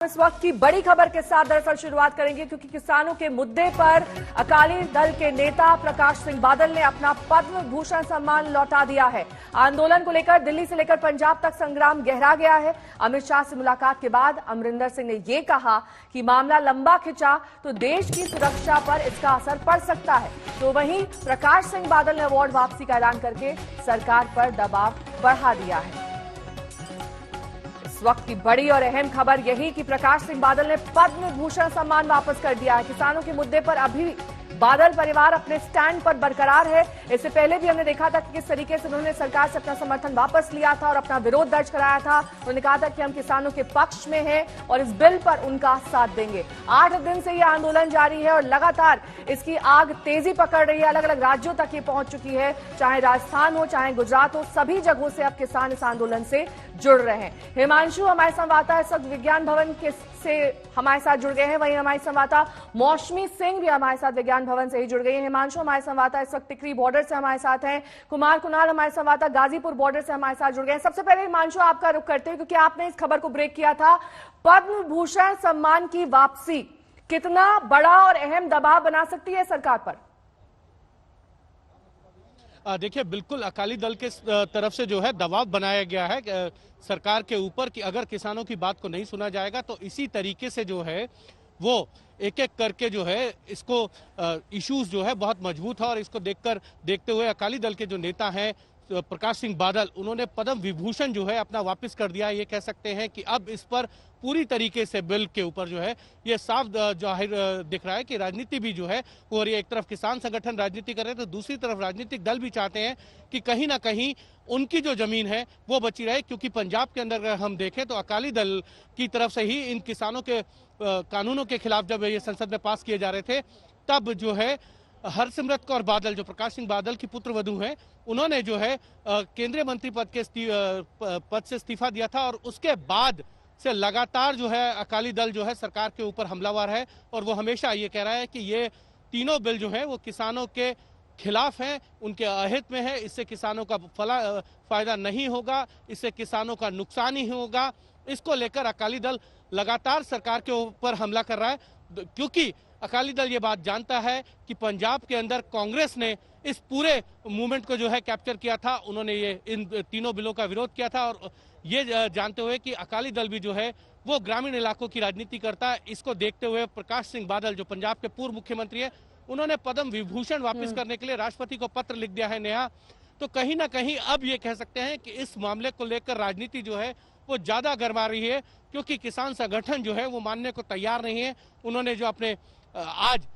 इस वक्त की बड़ी खबर के साथ दरअसल शुरुआत करेंगे क्योंकि किसानों के मुद्दे पर अकाली दल के नेता प्रकाश सिंह बादल ने अपना पद्म भूषण सम्मान लौटा दिया है। आंदोलन को लेकर दिल्ली से लेकर पंजाब तक संग्राम गहरा गया है। अमित शाह से मुलाकात के बाद अमरिंदर सिंह ने यह कहा कि मामला लंबा खिंचा तो देश की सुरक्षा पर इसका असर पड़ सकता है। तो वहीं प्रकाश सिंह बादल ने अवार्ड वापसी का ऐलान करके सरकार पर दबाव बढ़ा दिया है। इस वक्त की बड़ी और अहम खबर यही कि प्रकाश सिंह बादल ने पद्म भूषण सम्मान वापस कर दिया है। किसानों के मुद्दे पर अभी बादल परिवार अपने स्टैंड पर बरकरार है। इससे पहले भी हमने देखा था कि किस तरीके से उन्होंने सरकार से अपना समर्थन वापस लिया था और अपना विरोध दर्ज कराया था। उन्होंने कहा था कि हम किसानों के पक्ष में हैं और इस बिल पर उनका साथ देंगे। 8 दिन से यह आंदोलन जारी है और लगातार इसकी आग तेजी पकड़ रही है। अलग अलग राज्यों तक ये पहुंच चुकी है, चाहे राजस्थान हो चाहे गुजरात हो, सभी जगहों से अब किसान इस आंदोलन से जुड़ रहे हैं। हिमांशु हमारे संवाददाता इस वक्त विज्ञान भवन से हमारे साथ जुड़ गए हैं, वहीं हमारी संवाददाता मौसमी सिंह भी हमारे साथ विज्ञान भवन से ही जुड़ गई है। हिमांशु हमारे संवाददाता इस वक्त टिकरी बॉर्डर से हमारे साथ हैं, कुमार कुणाल हमारे संवाददाता गाजीपुर बॉर्डर से हमारे साथ जुड़ गए हैं। सबसे पहले हिमांशु आपका रुख करते हैं क्योंकि आपने इस खबर को ब्रेक किया था। पद्म भूषण सम्मान की वापसी कितना बड़ा और अहम दबाव बना सकती है सरकार पर? देखिए, बिल्कुल अकाली दल के तरफ से जो है दबाव बनाया गया है सरकार के ऊपर कि अगर किसानों की बात को नहीं सुना जाएगा तो इसी तरीके से जो है वो एक एक करके जो है इसको इश्यूज जो है बहुत मजबूत है। और इसको देखते हुए अकाली दल के जो नेता हैं प्रकाश सिंह बादल, उन्होंने पद्म विभूषण जो है अपना वापस कर दिया। ये कह सकते हैं कि अब इस पर पूरी तरीके से बिल के ऊपर जो है ये साफ जाहिर दिख रहा है कि राजनीति भी जो है वो हो रही है। एक तरफ किसान संगठन राजनीति कर रहे हैं तो दूसरी तरफ राजनीतिक दल भी चाहते हैं कि कहीं ना कहीं उनकी जो जमीन है वो बची रहे, क्योंकि पंजाब के अंदर अगर हम देखें तो अकाली दल की तरफ से ही इन किसानों के कानूनों के खिलाफ जब ये संसद में पास किए जा रहे थे तब जो है हरसिमरत कौर बादल, जो प्रकाश सिंह बादल की पुत्र वधू हैं, उन्होंने जो है केंद्रीय मंत्री पद से इस्तीफा दिया था। और उसके बाद से लगातार जो है अकाली दल जो है सरकार के ऊपर हमलावर है और वो हमेशा ये कह रहा है कि ये तीनों बिल जो है वो किसानों के खिलाफ हैं, उनके अहित में है, इससे किसानों का फायदा नहीं होगा, इससे किसानों का नुकसान ही होगा। इसको लेकर अकाली दल लगातार सरकार के ऊपर हमला कर रहा है, क्योंकि अकाली दल ये बात जानता है कि पंजाब के अंदर कांग्रेस ने इस पूरे मूवमेंट को जो है कैप्चर किया था। उन्होंने ये इन तीनों बिलों का विरोध किया था और ये जानते हुए कि अकाली दल भी जो है वो ग्रामीण इलाकों की राजनीति करता है, इसको देखते हुए प्रकाश सिंह बादल जो पंजाब के पूर्व मुख्यमंत्री है, उन्होंने पद्म विभूषण वापस करने के लिए राष्ट्रपति को पत्र लिख दिया है। नेहा, तो कहीं ना कहीं अब ये कह सकते हैं कि इस मामले को लेकर राजनीति जो है वो ज्यादा गरमा रही है, क्योंकि किसान संगठन जो है वो मानने को तैयार नहीं है। उन्होंने जो अपने आज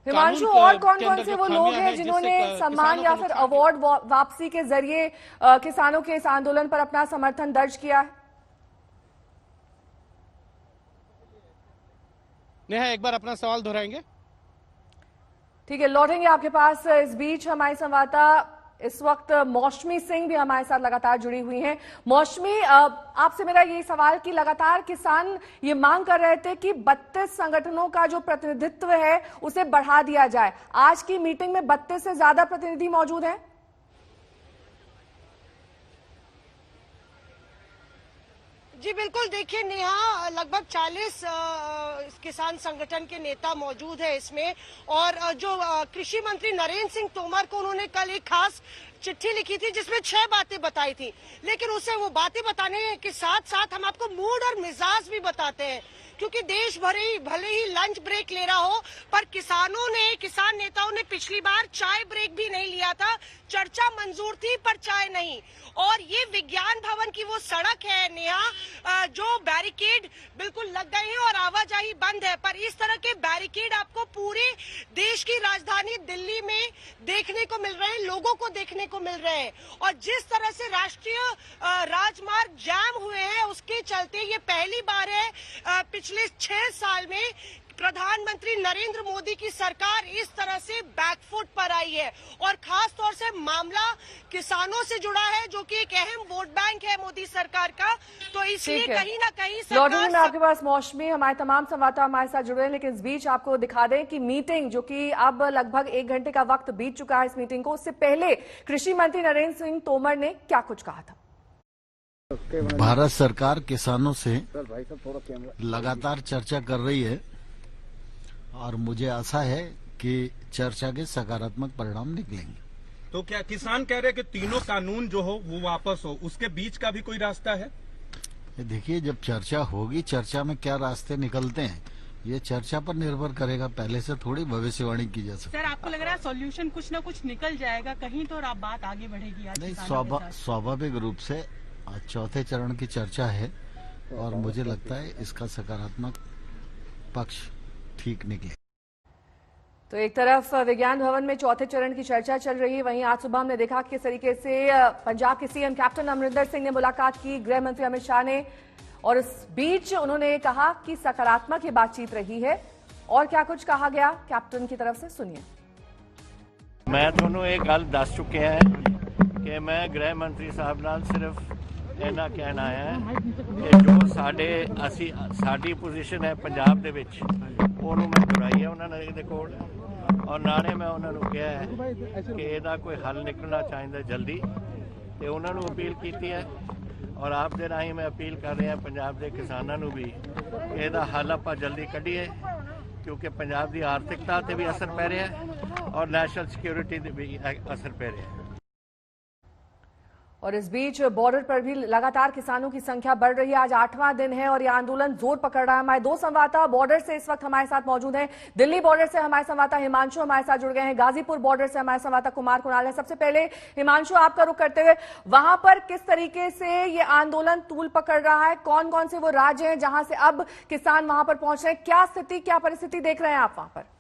हिमांशु, और कौन कौन से वो लोग हैं जिन्होंने सम्मान या फिर अवार्ड वापसी के जरिए किसानों के इस आंदोलन पर अपना समर्थन दर्ज किया है? नेहा, एक बार अपना सवाल दोहराएंगे? ठीक है, लौटेंगे आपके पास। इस बीच हमारी संवाददाता इस वक्त मौसमी सिंह भी हमारे साथ लगातार जुड़ी हुई हैं। मौसमी, आपसे मेरा ये सवाल कि लगातार किसान ये मांग कर रहे थे कि 32 संगठनों का जो प्रतिनिधित्व है उसे बढ़ा दिया जाए। आज की मीटिंग में 32 से ज्यादा प्रतिनिधि मौजूद हैं? जी बिल्कुल, देखिए नेहा, लगभग 40 किसान संगठन के नेता मौजूद है इसमें। और जो कृषि मंत्री नरेंद्र सिंह तोमर को उन्होंने कल एक खास चिट्ठी लिखी थी जिसमें 6 बातें बताई थी, लेकिन उसे वो बातें बताने के साथ साथ हम आपको मूड और मिजाज भी बताते हैं, क्योंकि देश भले ही लंच ब्रेक ले रहा हो, पर किसान नेताओं ने पिछली बार चाय ब्रेक भी नहीं लिया था। चर्चा मंजूर थी पर चाय नहीं। और ये विज्ञान भवन की वो सड़क है नेहा, जो बैरिकेड बिल्कुल लग गए हैं और आवाजाही बंद है, पर इस तरह के बैरिकेड आपको पूरे देश की राजधानी दिल्ली में देखने को मिल रहे हैं, लोगों को देखने को मिल रहे हैं। और जिस तरह से राष्ट्रीय राजमार्ग जाम हुए हैं उसके चलते ये पहली बार है पिछले 6 साल में प्रधानमंत्री नरेंद्र मोदी की सरकार इस तरह से बैकफुट पर आई है। और खास तौर से मामला किसानों से जुड़ा है, जो कि एक अहम वोट बैंक है मोदी सरकार का। तो इसलिए कहीं ना कहीं लौटूंगी मैं आपके पास मौसमी। हमारे तमाम संवाददाता हमारे साथ जुड़े हैं, लेकिन इस बीच आपको दिखा दें कि मीटिंग जो कि अब लगभग 1 घंटे का वक्त बीत चुका है इस मीटिंग को, उससे पहले कृषि मंत्री नरेंद्र सिंह तोमर ने क्या कुछ कहा था। भारत सरकार किसानों से लगातार चर्चा कर रही है और मुझे आशा है कि चर्चा के सकारात्मक परिणाम निकलेंगे। तो क्या किसान कह रहे हैं कि तीनों कानून जो हो वो वापस हो, उसके बीच का भी कोई रास्ता है? देखिए, जब चर्चा होगी, चर्चा में क्या रास्ते निकलते हैं ये चर्चा पर निर्भर करेगा, पहले से थोड़ी भविष्यवाणी की जा सकती है। सर, आपको लग रहा है सॉल्यूशन कुछ ना कुछ निकल जाएगा कहीं तो, और आप बात आगे बढ़ेगी? आज नहीं, स्वाभाविक रूप से आज चौथे चरण की चर्चा है और मुझे लगता है इसका सकारात्मक पक्ष ठीक निकले। तो एक तरफ विज्ञान भवन में चौथे चरण की चर्चा चल रही है, वहीं आज सुबह हमने देखा किस तरीके से पंजाब के सीएम कैप्टन अमरिंदर सिंह ने मुलाकात की गृह मंत्री अमित शाह ने, और इस बीच उन्होंने कहा कि सकारात्मक ये बातचीत रही है। और क्या कुछ कहा गया कैप्टन की तरफ से, सुनिए। मैं ਤੁਹਾਨੂੰ ਇਹ ਗੱਲ ਦੱਸ ਚੁੱਕਿਆ ਹੈ ਕਿ ਮੈਂ ਗ੍ਰਹਿ ਮੰਤਰੀ ਸਾਹਿਬ ਨਾਲ ਸਿਰਫ ਇਹਨਾਂ ਕਹਿਣਾ ਹੈ ਕਿ ਜੋ ਸਾਡੀ ਪੋਜੀਸ਼ਨ ਹੈ ਪੰਜਾਬ ਦੇ ਵਿੱਚ ਉਹਨੂੰ ਮੈਂ ਦੁਹਰਾਈ ਹੈ ਉਹਨਾਂ ਦੇ ਕੋਲ, ਔਰ ਨਾਲੇ ਮੈਂ ਉਹਨਾਂ ਨੂੰ ਕਿਹਾ ਹੈ ਕਿ ਇਹਦਾ ਕੋਈ ਹੱਲ ਨਿਕਲਣਾ ਚਾਹੀਦਾ ਜਲਦੀ, ਤੇ ਉਹਨਾਂ ਨੂੰ ਅਪੀਲ ਕੀਤੀ ਹੈ। ਔਰ ਆਪ ਦੇ ਰਾਹੀਂ ਮੈਂ ਅਪੀਲ ਕਰ ਰਿਹਾ ਪੰਜਾਬ ਦੇ ਕਿਸਾਨਾਂ ਨੂੰ ਵੀ ਇਹਦਾ ਹੱਲ ਆਪਾਂ ਜਲਦੀ ਕੱਢੀਏ, क्योंकि पंजाब की आर्थिकता ते भी असर पै रहा है और नेशनल सिक्योरिटी ते भी असर पै रहा है। और इस बीच बॉर्डर पर भी लगातार किसानों की संख्या बढ़ रही है। आज 8वां दिन है और यह आंदोलन जोर पकड़ रहा है। हमारे दो संवाददाता बॉर्डर से इस वक्त हमारे साथ मौजूद हैं। दिल्ली बॉर्डर से हमारे संवाददाता हिमांशु हमारे साथ जुड़ गए हैं, गाजीपुर बॉर्डर से हमारे संवाददाता कुमार कुणाल है। सबसे पहले हिमांशु, आपका रुख करते हुए, वहां पर किस तरीके से ये आंदोलन तूल पकड़ रहा है? कौन कौन से वो राज्य हैं जहां से अब किसान वहां पर पहुंच रहे हैं? क्या स्थिति, क्या परिस्थिति देख रहे हैं आप वहां पर?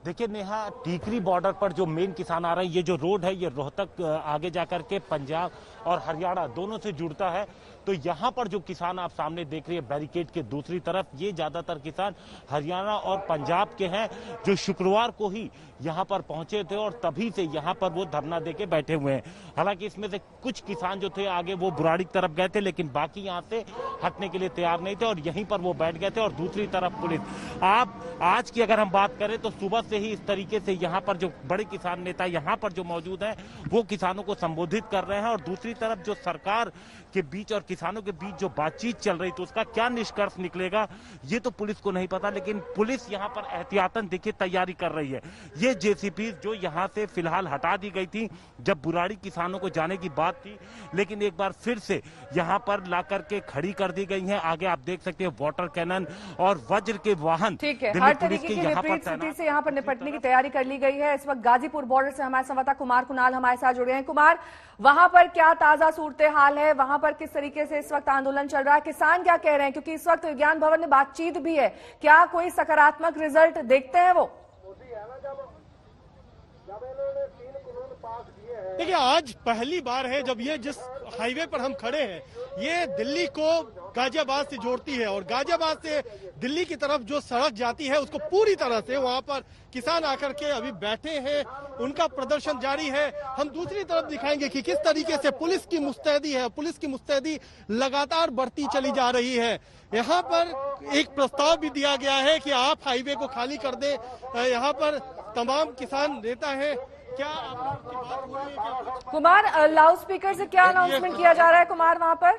देखिए नेहा, टीकरी बॉर्डर पर जो मेन किसान आ रहे हैं, ये जो रोड है ये रोहतक आगे जाकर के पंजाब और हरियाणा दोनों से जुड़ता है। तो यहाँ पर जो किसान आप सामने देख रहे हैं बैरिकेड के दूसरी तरफ, ये ज्यादातर किसान हरियाणा और पंजाब के हैं जो शुक्रवार को ही यहाँ पर पहुंचे थे और तभी से यहाँ पर वो धरना देके बैठे हुए हैं। हालांकि इसमें से कुछ किसान जो थे आगे वो बुराड़ी की तरफ गए थे, लेकिन बाकी यहाँ से हटने के लिए तैयार नहीं थे और यहीं पर वो बैठ गए थे। और दूसरी तरफ पुलिस, आप आज की अगर हम बात करें तो सुबह से ही इस तरीके से यहाँ पर जो बड़े किसान नेता यहाँ पर जो मौजूद हैं वो किसानों को संबोधित कर रहे हैं। और दूसरी तरफ जो सरकार के बीच और किसानों के बीच जो बातचीत चल रही थी उसका क्या निष्कर्ष निकलेगा ये तो पुलिस को नहीं पता, लेकिन पुलिस यहाँ पर एहतियातन देखिए तैयारी कर रही है। ये जेसीबी जो यहाँ से फिलहाल हटा दी गई थी जब बुराड़ी किसानों को जाने की बात थी, लेकिन एक बार फिर से यहाँ पर ला करके खड़ी कर दी गई है। आगे आप देख सकते हैं वाटर कैनन और वज्र के वाहन। ठीक है, हर तरीके की विपरीत स्थिति से यहाँ पर निपटने की तैयारी कर ली गई है। इस वक्त गाजीपुर बॉर्डर से हमारे संवाददाता कुमार कुणाल हमारे साथ जुड़े हैं। कुमार, वहां पर क्या ताजा सूरत हाल है? वहां पर किस तरीके से इस वक्त आंदोलन चल रहा है? किसान क्या कह रहे हैं? क्योंकि इस वक्त विज्ञान भवन में बातचीत भी है, क्या कोई सकारात्मक रिजल्ट देखते हैं वो? देखिए, आज पहली बार है जब ये जिस हाईवे पर हम खड़े हैं ये दिल्ली को गाजियाबाद से जोड़ती है और गाजियाबाद से दिल्ली की तरफ जो सड़क जाती है उसको पूरी तरह से वहां पर किसान आकर के अभी बैठे हैं, उनका प्रदर्शन जारी है। हम दूसरी तरफ दिखाएंगे कि किस तरीके से पुलिस की मुस्तैदी है, पुलिस की मुस्तैदी लगातार बढ़ती चली जा रही है। यहाँ पर एक प्रस्ताव भी दिया गया है कि आप हाईवे को खाली कर दें। यहाँ पर तमाम किसान नेता हैं, क्या आप लोगों की बात हो रही है? कुमार, लाउड स्पीकर से क्या अनाउंसमेंट किया जा रहा है कुमार वहां पर?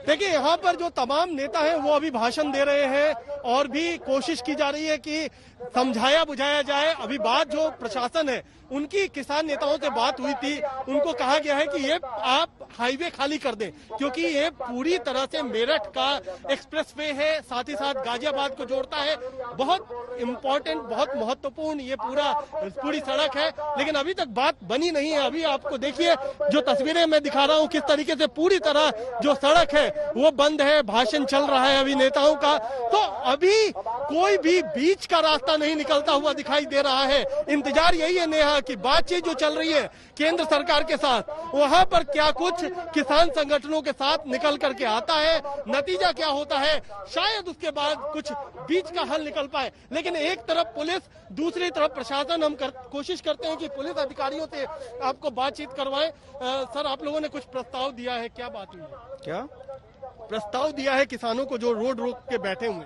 देखिए, यहाँ पर जो तमाम नेता हैं वो अभी भाषण दे रहे हैं और भी कोशिश की जा रही है कि समझाया बुझाया जाए। अभी बात जो प्रशासन है उनकी किसान नेताओं से बात हुई थी, उनको कहा गया है कि ये आप हाईवे खाली कर दें क्योंकि ये पूरी तरह से मेरठ का एक्सप्रेसवे है, साथ ही साथ गाजियाबाद को जोड़ता है। बहुत इम्पोर्टेंट, बहुत महत्वपूर्ण ये पूरी सड़क है, लेकिन अभी तक बात बनी नहीं है। अभी आपको देखिए जो तस्वीरें मैं दिखा रहा हूँ किस तरीके से पूरी तरह जो सड़क है वो बंद है, भाषण चल रहा है अभी नेताओं का। तो अभी कोई भी बीच का रास्ता नहीं निकलता हुआ दिखाई दे रहा है। इंतजार यही है नेहा कि बातचीत जो चल रही है केंद्र सरकार के साथ, वहां पर क्या कुछ किसान संगठनों के साथ निकल करके आता है, नतीजा क्या होता है, शायद उसके बाद कुछ बीच का हल निकल पाए। लेकिन एक तरफ पुलिस, दूसरी तरफ प्रशासन, हम कोशिश करते हैं कि पुलिस अधिकारियों से आपको बातचीत करवाएं। सर, आप लोगों ने कुछ प्रस्ताव दिया है, क्या बात हुई है? क्या प्रस्ताव दिया है किसानों को जो रोड रोक के बैठे हुए?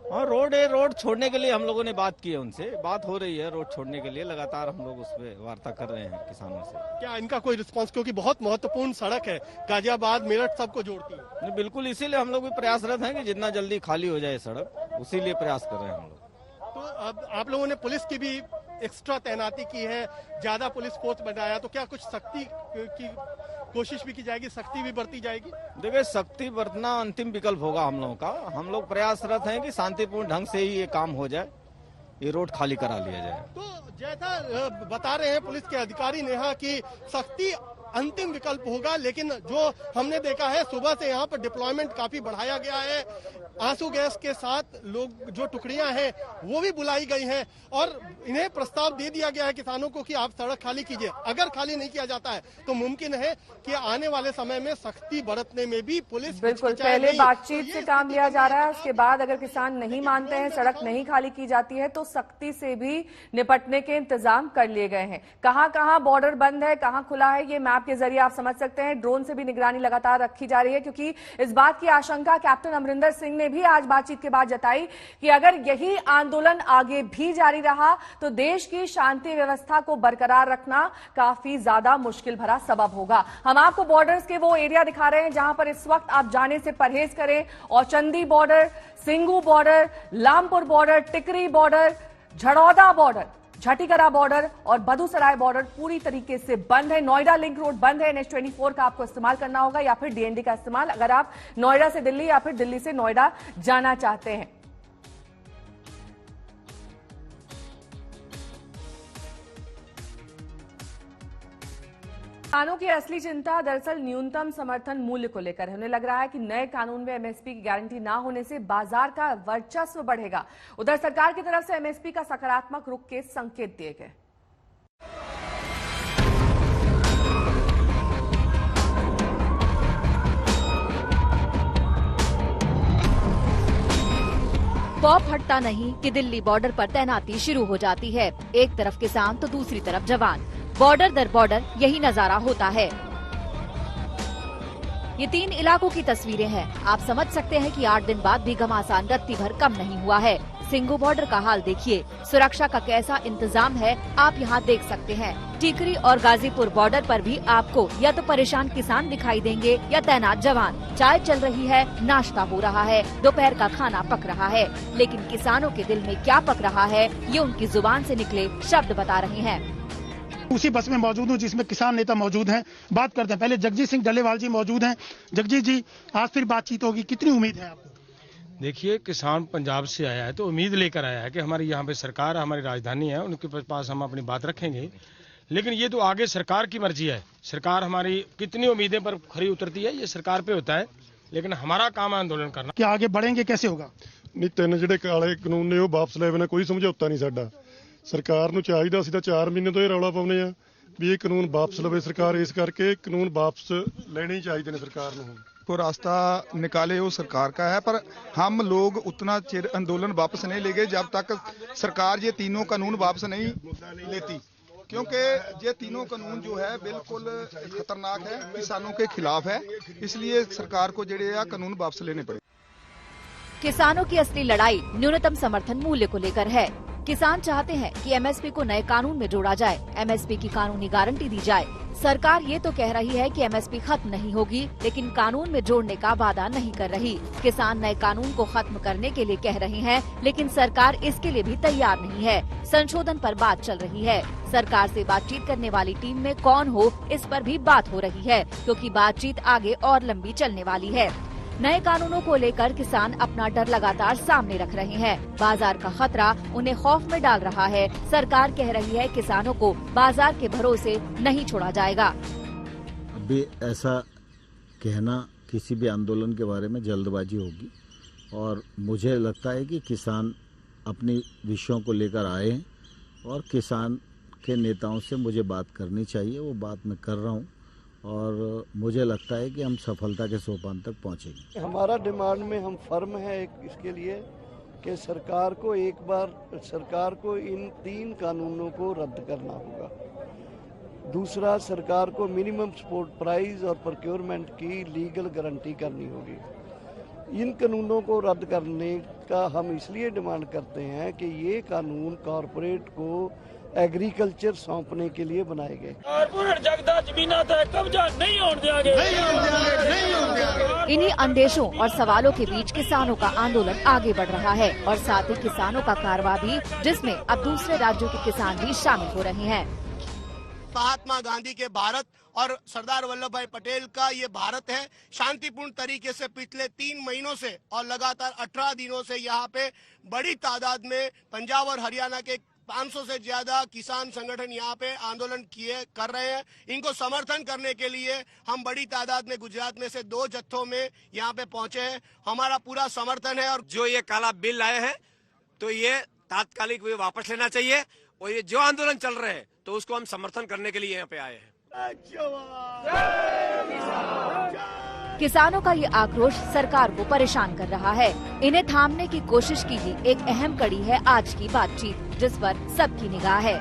हाँ रोड है, रोड छोड़ने के लिए हम लोगों ने बात की है उनसे, बात हो रही है रोड छोड़ने के लिए, लगातार हम लोग उस पर वार्ता कर रहे हैं किसानों से। क्या इनका कोई रिस्पांस, क्योंकि बहुत महत्वपूर्ण सड़क है, गाजियाबाद मेरठ सबको जोड़ती है? नहीं, बिल्कुल, इसीलिए हम लोग भी प्रयासरत हैं कि जितना जल्दी खाली हो जाए सड़क, उसी लिए प्रयास कर रहे हैं हम लोग। तो अब आप लोगों ने पुलिस की भी एक्स्ट्रा तैनाती की है, ज्यादा पुलिस फोर्स बनाया, तो क्या कुछ सख्ती की कोशिश भी की जाएगी, सख्ती भी बरती जाएगी? देखिए, सख्ती बरतना अंतिम विकल्प होगा हम लोगों का। हम लोग प्रयासरत हैं कि शांतिपूर्ण ढंग से ही ये काम हो जाए, ये रोड खाली करा लिया जाए। तो जैसा बता रहे हैं पुलिस के अधिकारी नेहा की सख्ती अंतिम विकल्प होगा, लेकिन जो हमने देखा है सुबह से यहाँ पर डिप्लॉयमेंट काफी बढ़ाया गया है, आंसू गैस के साथ लोग जो टुकड़ियां हैं वो भी बुलाई गई हैं और इन्हें प्रस्ताव दे दिया गया है किसानों को कि आप सड़क खाली कीजिए। अगर खाली नहीं किया जाता है तो मुमकिन है कि आने वाले समय में सख्ती बरतने में भी पुलिस बिल्कुल पहले बातचीत से काम लिया जा रहा है, उसके बाद अगर किसान नहीं मानते हैं, सड़क नहीं खाली की जाती है तो सख्ती से भी निपटने के इंतजाम कर लिए गए हैं। कहां कहां बॉर्डर बंद है, कहां खुला है, ये मैप के जरिए आप समझ सकते हैं। ड्रोन से भी निगरानी लगातार रखी जा रही है, क्योंकि इस बात की आशंका कैप्टन अमरिंदर सिंह ने भी आज बातचीत के बाद जताई कि अगर यही आंदोलन आगे भी जारी रहा तो देश की शांति व्यवस्था को बरकरार रखना काफी ज्यादा मुश्किल भरा सबब होगा। हम आपको बॉर्डर्स के वो एरिया दिखा रहे हैं जहां पर इस वक्त आप जाने से परहेज करें। Auchandi border, Singhu border, Lampur border, Tikri border, Jharoda border, Jhatikara border और बधुसराय बॉर्डर पूरी तरीके से बंद है। नोएडा लिंक रोड बंद है। NH24 का आपको इस्तेमाल करना होगा या फिर DND का इस्तेमाल अगर आप नोएडा से दिल्ली या फिर दिल्ली से नोएडा जाना चाहते हैं। किसानों की असली चिंता दरअसल न्यूनतम समर्थन मूल्य को लेकर है। उन्हें लग रहा है कि नए कानून में MSP की गारंटी ना होने से बाजार का वर्चस्व बढ़ेगा। उधर सरकार की तरफ से MSP का सकारात्मक रुख के संकेत दिए गए। खौफ हटता नहीं कि दिल्ली बॉर्डर पर तैनाती शुरू हो जाती है। एक तरफ किसान तो दूसरी तरफ जवान, बॉर्डर दर बॉर्डर यही नजारा होता है। ये 3 इलाकों की तस्वीरें हैं। आप समझ सकते हैं कि 8 दिन बाद भी घमासान रत्ती भर कम नहीं हुआ है। सिंगू बॉर्डर का हाल देखिए, सुरक्षा का कैसा इंतजाम है आप यहाँ देख सकते हैं। टीकरी और गाजीपुर बॉर्डर पर भी आपको या तो परेशान किसान दिखाई देंगे या तैनात जवान। चाय चल रही है, नाश्ता हो रहा है, दोपहर का खाना पक रहा है, लेकिन किसानों के दिल में क्या पक रहा है ये उनकी जुबान से निकले शब्द बता रहे हैं। उसी बस में मौजूद हूँ जिसमें किसान नेता मौजूद हैं। बात करते हैं, पहले जगजीत सिंह डल्लेवाल जी मौजूद हैं। जगजीत जी, आज फिर बातचीत होगी, कितनी उम्मीद है आपको? देखिए, किसान पंजाब से आया है तो उम्मीद लेकर आया है कि हमारी यहाँ पे सरकार, हमारी राजधानी है, उनके पास हम अपनी बात रखेंगे। लेकिन ये तो आगे सरकार की मर्जी है। सरकार हमारी कितनी उम्मीदें पर खरी उतरती है ये सरकार पे होता है, लेकिन हमारा काम है आंदोलन करना। क्या आगे बढ़ेंगे, कैसे होगा? नहीं, 3 ਜਿਹੜੇ ਕਾਲੇ ਕਾਨੂੰਨ ਨੇ ਉਹ ਵਾਪਸ ਲੈ ਬਣਾ ਕੋਈ ਸਮਝੌਤਾ ਨਹੀਂ ਸਾਡਾ। ਸਰਕਾਰ ਨੂੰ ਚਾਹੀਦਾ ਸੀ ਤਾਂ 4 ਮਹੀਨੇ ਤੋਂ ਇਹ ਰੌਲਾ ਪਾਉਂਦੇ ਆ ਵੀ ਇਹ ਕਾਨੂੰਨ ਵਾਪਸ ਲਵੇ ਸਰਕਾਰ, ਇਸ ਕਰਕੇ ਕਾਨੂੰਨ ਵਾਪਸ ਲੈਣੇ ਹੀ ਚਾਹੀਦੇ ਨੇ ਸਰਕਾਰ ਨੂੰ। को रास्ता निकाले वो सरकार का है, पर हम लोग उतना चिर आंदोलन वापस नहीं लेंगे जब तक सरकार ये तीनों कानून वापस नहीं लेती, क्योंकि ये तीनों कानून जो है बिल्कुल खतरनाक है, किसानों के खिलाफ है। इसलिए सरकार को जेड़े कानून वापस लेने पड़े। किसानों की असली लड़ाई न्यूनतम समर्थन मूल्य को लेकर है। किसान चाहते हैं कि MSP को नए कानून में जोड़ा जाए, MSP की कानूनी गारंटी दी जाए। सरकार ये तो कह रही है कि MSP खत्म नहीं होगी, लेकिन कानून में जोड़ने का वादा नहीं कर रही। किसान नए कानून को खत्म करने के लिए कह रहे हैं, लेकिन सरकार इसके लिए भी तैयार नहीं है। संशोधन पर बात चल रही है। सरकार से बातचीत करने वाली टीम में कौन हो इस पर भी बात हो रही है, क्योंकि बातचीत आगे और लंबी चलने वाली है। नए कानूनों को लेकर किसान अपना डर लगातार सामने रख रहे हैं। बाजार का खतरा उन्हें खौफ में डाल रहा है। सरकार कह रही है किसानों को बाजार के भरोसे नहीं छोड़ा जाएगा। अभी ऐसा कहना किसी भी आंदोलन के बारे में जल्दबाजी होगी, और मुझे लगता है कि किसान अपनी विषयों को लेकर आए हैं और किसान के नेताओं से मुझे बात करनी चाहिए, वो बात मैं कर रहा हूँ और मुझे लगता है कि हम सफलता के सोपान तक पहुंचेंगे। हमारा डिमांड में हम फर्म है इसके लिए कि सरकार को इन 3 कानूनों को रद्द करना होगा। दूसरा, सरकार को मिनिमम सपोर्ट प्राइस और प्रोक्योरमेंट की लीगल गारंटी करनी होगी। इन कानूनों को रद्द करने का हम इसलिए डिमांड करते हैं कि ये कानून कॉरपोरेट को एग्रीकल्चर सौंपने के लिए बनाए गए। इन्हीं अंदेशों और सवालों के बीच किसानों का आंदोलन आगे बढ़ रहा है और साथ ही किसानों का कारवां भी, जिसमें अब दूसरे राज्यों के किसान भी शामिल हो रहे हैं। महात्मा गांधी के भारत और सरदार वल्लभ भाई पटेल का ये भारत है। शांतिपूर्ण तरीके से पिछले 3 महीनों से और लगातार 18 दिनों से यहाँ पे बड़ी तादाद में पंजाब और हरियाणा के 500 से ज्यादा किसान संगठन यहाँ पे आंदोलन कर रहे हैं। इनको समर्थन करने के लिए हम बड़ी तादाद में गुजरात में से 2 जत्थों में यहाँ पे पहुंचे हैं। हमारा पूरा समर्थन है और जो ये काला बिल आए हैं तो ये तात्कालिक वापस लेना चाहिए और ये जो आंदोलन चल रहे हैं तो उसको हम समर्थन करने के लिए यहाँ पे आए हैं। किसानों का ये आक्रोश सरकार को परेशान कर रहा है। इन्हें थामने की कोशिश की ही एक अहम कड़ी है आज की बातचीत, जिस पर सबकी निगाह है।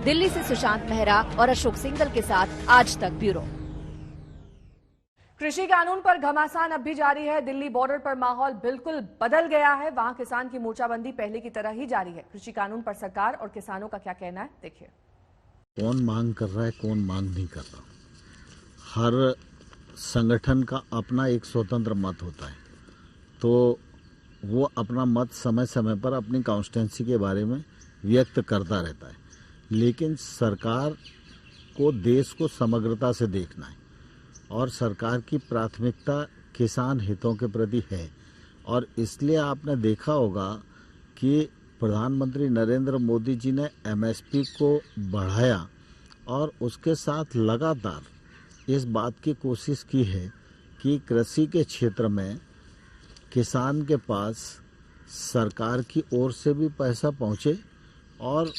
दिल्ली से सुशांत मेहरा और अशोक सिंघल के साथ आज तक ब्यूरो। कृषि कानून पर घमासान अब भी जारी है। दिल्ली बॉर्डर पर माहौल बिल्कुल बदल गया है। वहां किसान की मोर्चाबंदी पहले की तरह ही जारी है। कृषि कानून पर सरकार और किसानों का क्या कहना है, देखिए। कौन मांग कर रहा है, कौन मांग नहीं कर रहा, हर संगठन का अपना एक स्वतंत्र मत होता है, तो वो अपना मत समय समय पर अपनी कॉन्स्टिट्यूंसी के बारे में व्यक्त करता रहता है। लेकिन सरकार को देश को समग्रता से देखना है और सरकार की प्राथमिकता किसान हितों के प्रति है। और इसलिए आपने देखा होगा कि प्रधानमंत्री नरेंद्र मोदी जी ने एमएसपी को बढ़ाया और उसके साथ लगातार इस बात की कोशिश की है कि कृषि के क्षेत्र में किसान के पास सरकार की ओर से भी पैसा पहुंचे और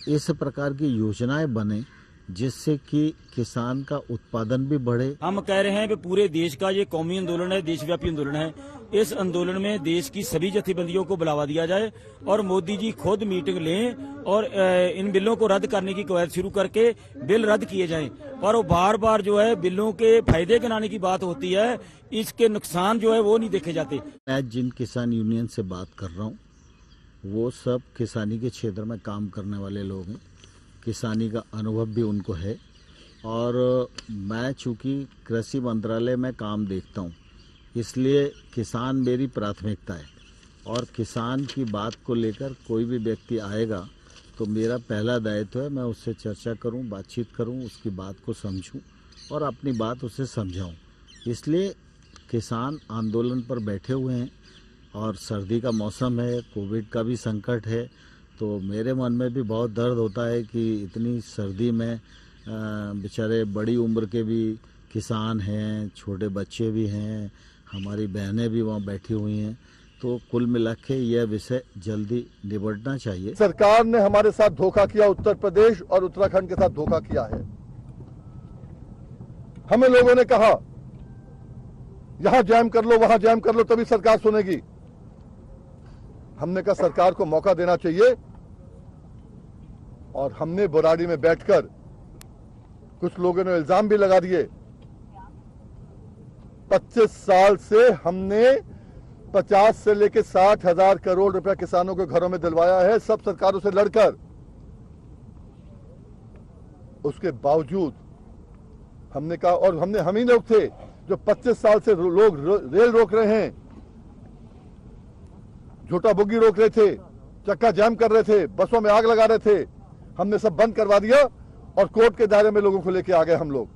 इस प्रकार की योजनाएं बने जिससे कि किसान का उत्पादन भी बढ़े। हम कह रहे हैं कि पूरे देश का ये कौमी आंदोलन है, देशव्यापी आंदोलन है। इस आंदोलन में देश की सभी जथेबंदियों को बढ़ावा दिया जाए और मोदी जी खुद मीटिंग लें और इन बिलों को रद्द करने की कवायद शुरू करके बिल रद्द किए जाएं। और वो बार बार जो है बिलों के फायदे गिनाने की बात होती है, इसके नुकसान जो है वो नहीं देखे जाते। मैं जिन किसान यूनियन से बात कर रहा हूँ वो सब किसानी के क्षेत्र में काम करने वाले लोग हैं, किसानी का अनुभव भी उनको है। और मैं चूंकि कृषि मंत्रालय में काम देखता हूँ इसलिए किसान मेरी प्राथमिकता है और किसान की बात को लेकर कोई भी व्यक्ति आएगा तो मेरा पहला दायित्व है मैं उससे चर्चा करूं, बातचीत करूं, उसकी बात को समझूं और अपनी बात उसे समझाऊं। इसलिए किसान आंदोलन पर बैठे हुए हैं और सर्दी का मौसम है, कोविड का भी संकट है, तो मेरे मन में भी बहुत दर्द होता है कि इतनी सर्दी में बेचारे बड़ी उम्र के भी किसान हैं, छोटे बच्चे भी हैं, हमारी बहनें भी वहाँ बैठी हुई हैं। तो कुल मिला के यह विषय जल्दी निपटना चाहिए। सरकार ने हमारे साथ धोखा किया, उत्तर प्रदेश और उत्तराखंड के साथ धोखा किया है। हमें लोगों ने कहा यहां जैम कर लो, वहां जैम कर लो, तभी सरकार सुनेगी। हमने कहा सरकार को मौका देना चाहिए और हमने बुराड़ी में बैठकर कुछ लोगों ने इल्जाम भी लगा दिए। 25 साल से हमने 50 से लेकर 60 हजार करोड़ रुपया किसानों के घरों में दिलवाया है, सब सरकारों से लड़कर। उसके बावजूद हमने कहा, और हम ही लोग थे जो 25 साल से लोग रेल रोक रहे हैं, झूठा बुग्गी रोक रहे थे, चक्का जाम कर रहे थे, बसों में आग लगा रहे थे। हमने सब बंद करवा दिया और कोर्ट के दायरे में लोगों को लेके आ गए हम लोग।